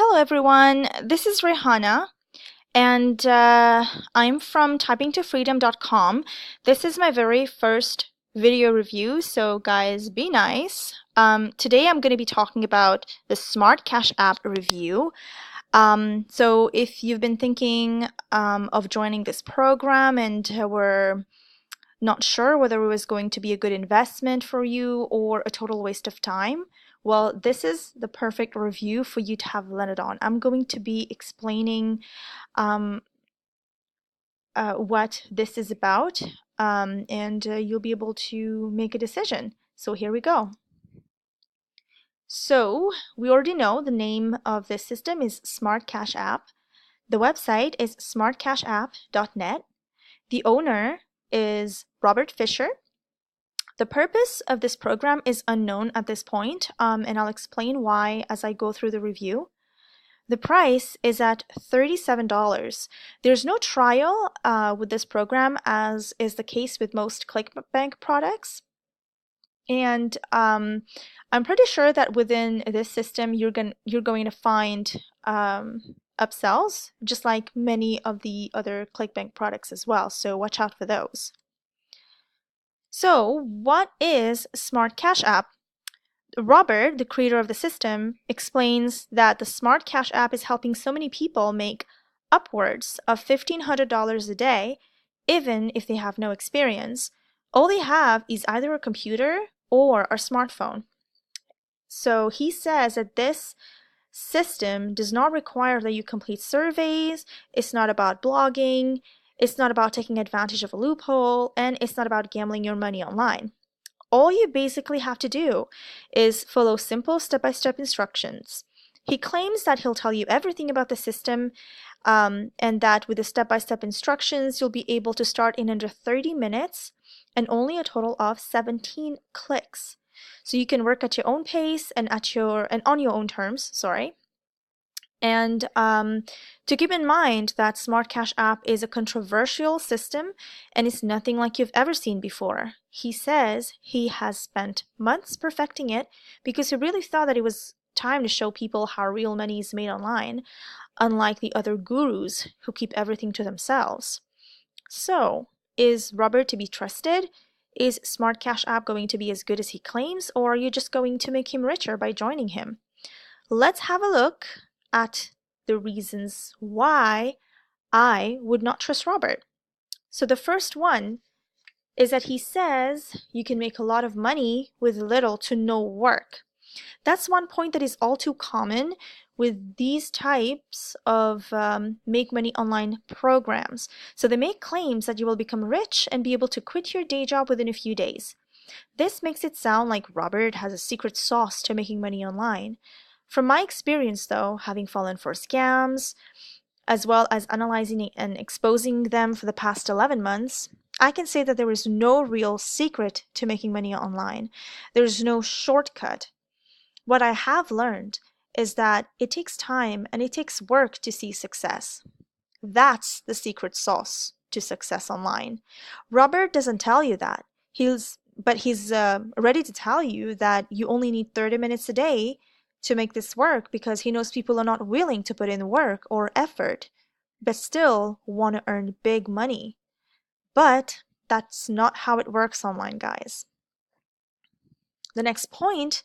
Hello everyone, this is Rehana and I'm from typingtofreedom.com. This is my very first video review, so guys be nice. Today I'm going to be talking about the Smart Cash app review. So if you've been thinking of joining this program and were not sure whether it was going to be a good investment for you or a total waste of time, well, this is the perfect review for you to have landed on. I'm going to be explaining um, what this is about, and you'll be able to make a decision. So here we go. So we already know the name of this system is Smart Cash App. The website is smartcashapp.net. The owner is Robert Fisher. The purpose of this program is unknown at this point, and I'll explain why as I go through the review. The price is at $37. There's no trial with this program, as is the case with most ClickBank products. And I'm pretty sure that within this system, you're going to find upsells, just like many of the other ClickBank products as well. So watch out for those. So what is Smart Cash App? Robert, the creator of the system, explains that the Smart Cash app is helping so many people make upwards of $1,500 a day, even if they have no experience. All they have is either a computer or a smartphone. So he says that this system does not require that you complete surveys, it's not about blogging, it's not about taking advantage of a loophole, and it's not about gambling your money online. All you basically have to do is follow simple step-by-step instructions. He claims that he'll tell you everything about the system, and that with the step-by-step instructions, you'll be able to start in under 30 minutes and only a total of 17 clicks. So you can work at your own pace and on your own terms, sorry. And to keep in mind that Smart Cash app is a controversial system and it's nothing like you've ever seen before. He says he has spent months perfecting it because he really thought that it was time to show people how real money is made online, unlike the other gurus who keep everything to themselves. So, is Robert to be trusted? Is Smart Cash app going to be as good as he claims, or are you just going to make him richer by joining him? Let's have a look at the reasons why I would not trust Robert. So the first one is that he says you can make a lot of money with little to no work. That's one point that is all too common with these types of make money online programs. So they make claims that you will become rich and be able to quit your day job within a few days. This makes it sound like Robert has a secret sauce to making money online. From my experience, though, having fallen for scams, as well as analyzing and exposing them for the past 11 months, I can say that there is no real secret to making money online. There is no shortcut. What I have learned is that it takes time and it takes work to see success. That's the secret sauce to success online. Robert doesn't tell you that. He's ready to tell you that you only need 30 minutes a day to make this work because he knows people are not willing to put in work or effort, but still want to earn big money. But that's not how it works online, guys. The next point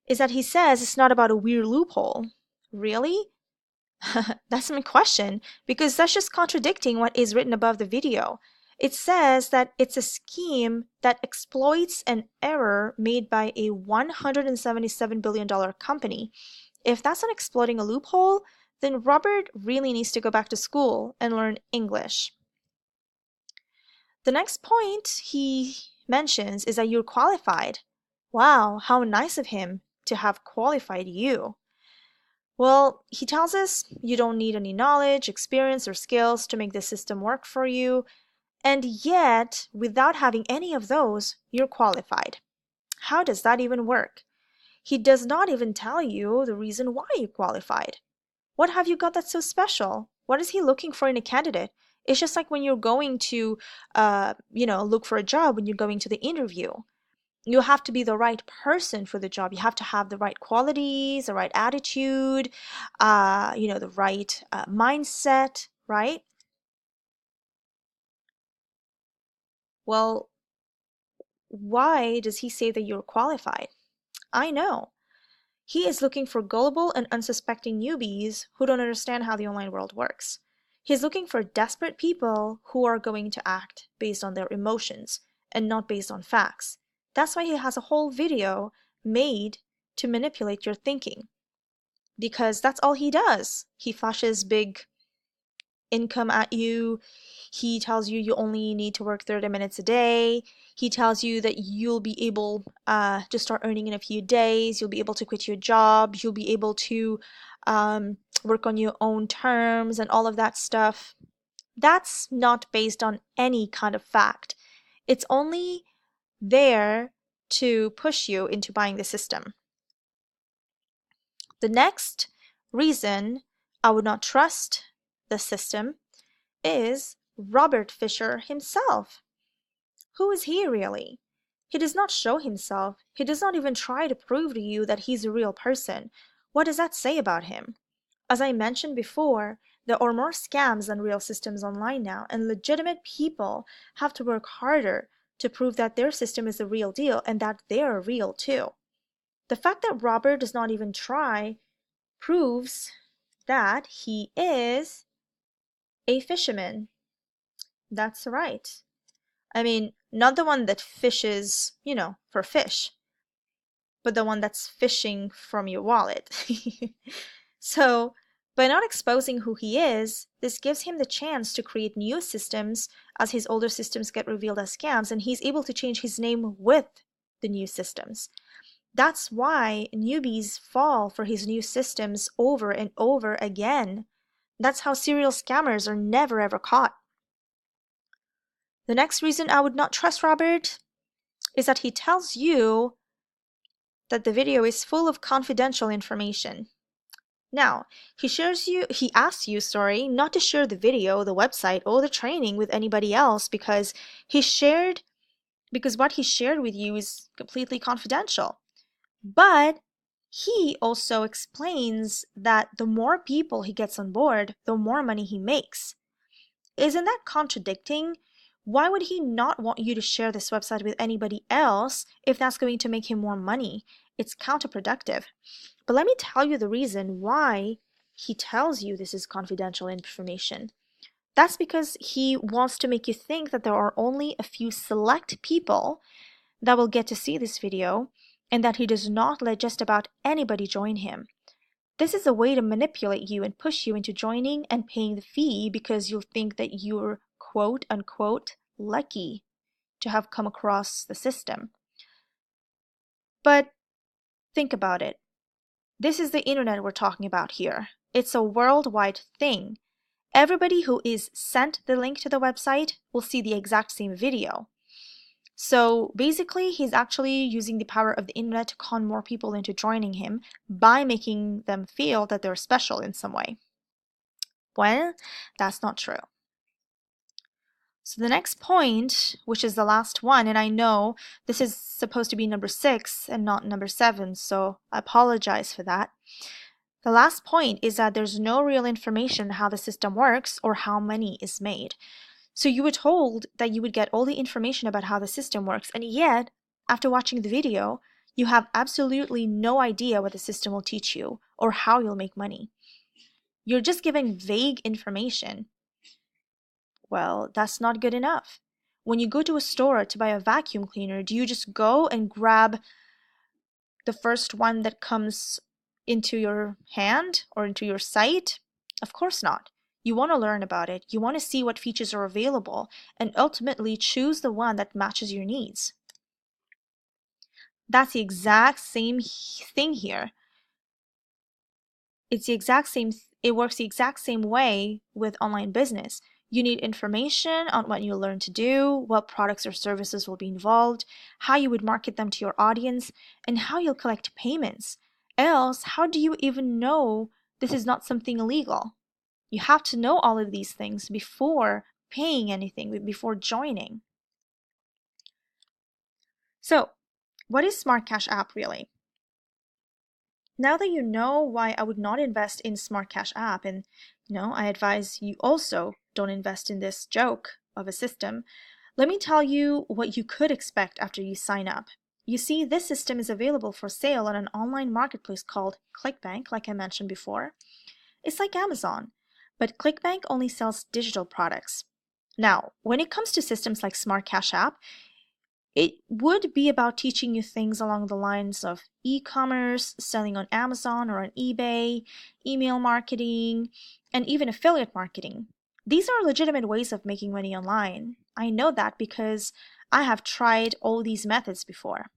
is that he says it's not about a weird loophole. Really? That's my question, because that's just contradicting what is written above the video. It says that it's a scheme that exploits an error made by a $177 billion company. If that's not exploiting a loophole, then Robert really needs to go back to school and learn English. The next point he mentions is that you're qualified. Wow, how nice of him to have qualified you. Well, he tells us you don't need any knowledge, experience, or skills to make the system work for you. And yet, without having any of those, you're qualified. How does that even work? He does not even tell you the reason why you're qualified. What have you got that's so special? What is he looking for in a candidate? It's just like when you're going to, look for a job, when you're going to the interview. You have to be the right person for the job. You have to have the right qualities, the right attitude, the right mindset, right? Well, why does he say that you're qualified? I know. He is looking for gullible and unsuspecting newbies who don't understand how the online world works. He's looking for desperate people who are going to act based on their emotions and not based on facts. That's why he has a whole video made to manipulate your thinking, because that's all he does. He flashes big income at you. He tells you you only need to work 30 minutes a day. He tells you that you'll be able to start earning in a few days. You'll be able to quit your job. You'll be able to work on your own terms and all of that stuff. That's not based on any kind of fact. It's only there to push you into buying the system. The next reason I would not trust the system is Robert Fisher himself. Who is he really? He does not show himself. He does not even try to prove to you that he's a real person. What does that say about him? As I mentioned before, there are more scams than real systems online now, and legitimate people have to work harder to prove that their system is the real deal and that they're real too. The fact that Robert does not even try proves that he is a fisherman. That's right. I mean, not the one that fishes, for fish, but the one that's fishing from your wallet. So, by not exposing who he is, this gives him the chance to create new systems as his older systems get revealed as scams, and he's able to change his name with the new systems. That's why newbies fall for his new systems over and over again. That's how serial scammers are never ever caught. The next reason I would not trust Robert is that he tells you that the video is full of confidential information. Now, he asks you, not to share the video, the website, or the training with anybody else because what he shared with you is completely confidential. But he also explains that the more people he gets on board, the more money he makes. Isn't that contradicting? Why would he not want you to share this website with anybody else if that's going to make him more money? It's counterproductive. But let me tell you the reason why he tells you this is confidential information. That's because he wants to make you think that there are only a few select people that will get to see this video and that he does not let just about anybody join him. This is a way to manipulate you and push you into joining and paying the fee because you'll think that you're quote unquote lucky to have come across the system. But think about it. This is the internet we're talking about here. It's a worldwide thing. Everybody who is sent the link to the website will see the exact same video. So basically, he's actually using the power of the internet to con more people into joining him by making them feel that they're special in some way. Well, that's not true. So the next point, which is the last one, and I know this is supposed to be number 6 and not number 7, so I apologize for that. The last point is that there's no real information how the system works or how money is made. So you were told that you would get all the information about how the system works, and yet, after watching the video, you have absolutely no idea what the system will teach you or how you'll make money. You're just given vague information. Well, that's not good enough. When you go to a store to buy a vacuum cleaner, do you just go and grab the first one that comes into your hand or into your sight? Of course not. You want to learn about it. You want to see what features are available and ultimately choose the one that matches your needs. That's the exact same thing here. It works the exact same way with online business. You need information on what you'll learn to do, what products or services will be involved, how you would market them to your audience, and how you'll collect payments. Else, how do you even know this is not something illegal? You have to know all of these things before paying anything, before joining. So, What is Smart Cash app really? Now that you know why I would not invest in Smart Cash app, and I advise you also don't invest in this joke of a system, let me tell you what you could expect after you sign up. You see, this system is available for sale on an online marketplace called ClickBank, like I mentioned before. It's like Amazon, but ClickBank only sells digital products. Now, when it comes to systems like Smart Cash app, it would be about teaching you things along the lines of e-commerce, selling on Amazon or on eBay, email marketing, and even affiliate marketing. These are legitimate ways of making money online. I know that because I have tried all these methods before.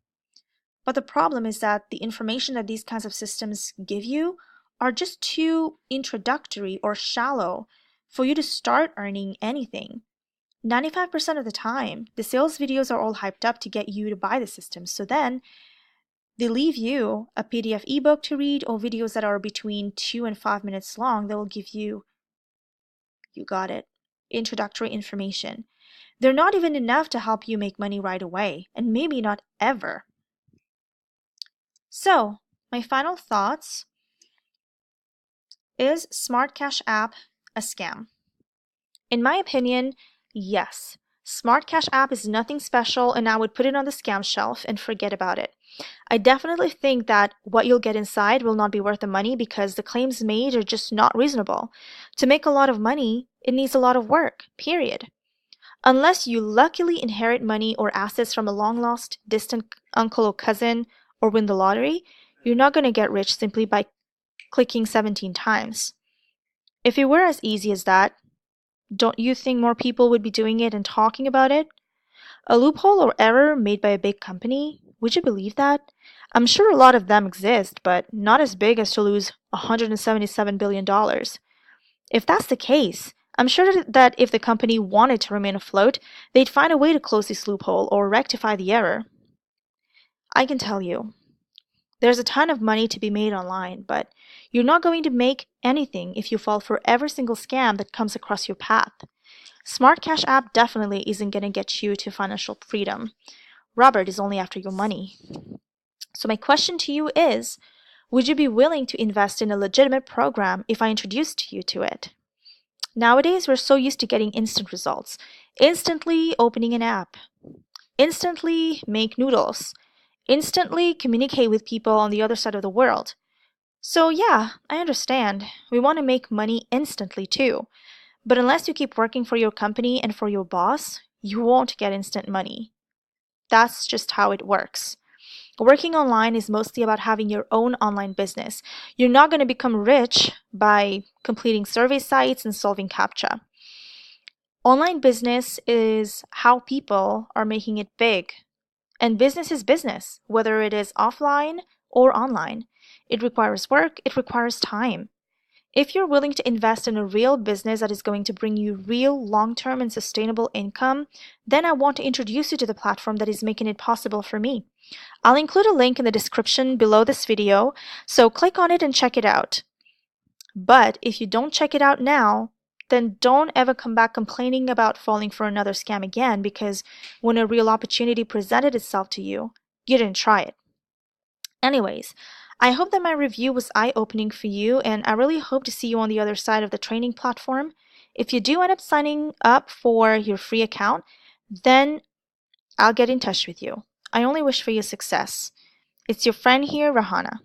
But the problem is that the information that these kinds of systems give you are just too introductory or shallow for you to start earning anything. 95% of the time, the sales videos are all hyped up to get you to buy the system. So then they leave you a PDF ebook to read or videos that are between 2 and 5 minutes long that will give you, you got it, introductory information. They're not even enough to help you make money right away, and maybe not ever. So, my final thoughts is Smart Cash app a scam? In my opinion, yes. Smart Cash app is nothing special, and I would put it on the scam shelf and forget about it. I definitely think that what you'll get inside will not be worth the money because the claims made are just not reasonable. To make a lot of money, it needs a lot of work, period. Unless you luckily inherit money or assets from a long-lost, distant uncle or cousin or win the lottery, you're not going to get rich simply by clicking 17 times. If it were as easy as that, don't you think more people would be doing it and talking about it? A loophole or error made by a big company? Would you believe that? I'm sure a lot of them exist, but not as big as to lose $177 billion. If that's the case, I'm sure that if the company wanted to remain afloat, they'd find a way to close this loophole or rectify the error. I can tell you, there's a ton of money to be made online, but you're not going to make anything if you fall for every single scam that comes across your path. Smart Cash app definitely isn't going to get you to financial freedom. Robert is only after your money. So my question to you is, would you be willing to invest in a legitimate program if I introduced you to it? Nowadays, we're so used to getting instant results. Instantly opening an app. Instantly make noodles. Instantly communicate with people on the other side of the world. So yeah, I understand. We want to make money instantly too. But unless you keep working for your company and for your boss, you won't get instant money. That's just how it works. Working online is mostly about having your own online business. You're not going to become rich by completing survey sites and solving CAPTCHA. Online business is how people are making it big. And business is business, whether it is offline or online. It requires work, it requires time. If you're willing to invest in a real business that is going to bring you real long-term and sustainable income, then I want to introduce you to the platform that is making it possible for me. I'll include a link in the description below this video, so click on it and check it out. But if you don't check it out now, then don't ever come back complaining about falling for another scam again, because when a real opportunity presented itself to you, you didn't try it. Anyways, I hope that my review was eye-opening for you, and I really hope to see you on the other side of the training platform. If you do end up signing up for your free account, then I'll get in touch with you. I only wish for your success. It's your friend here, Rahana.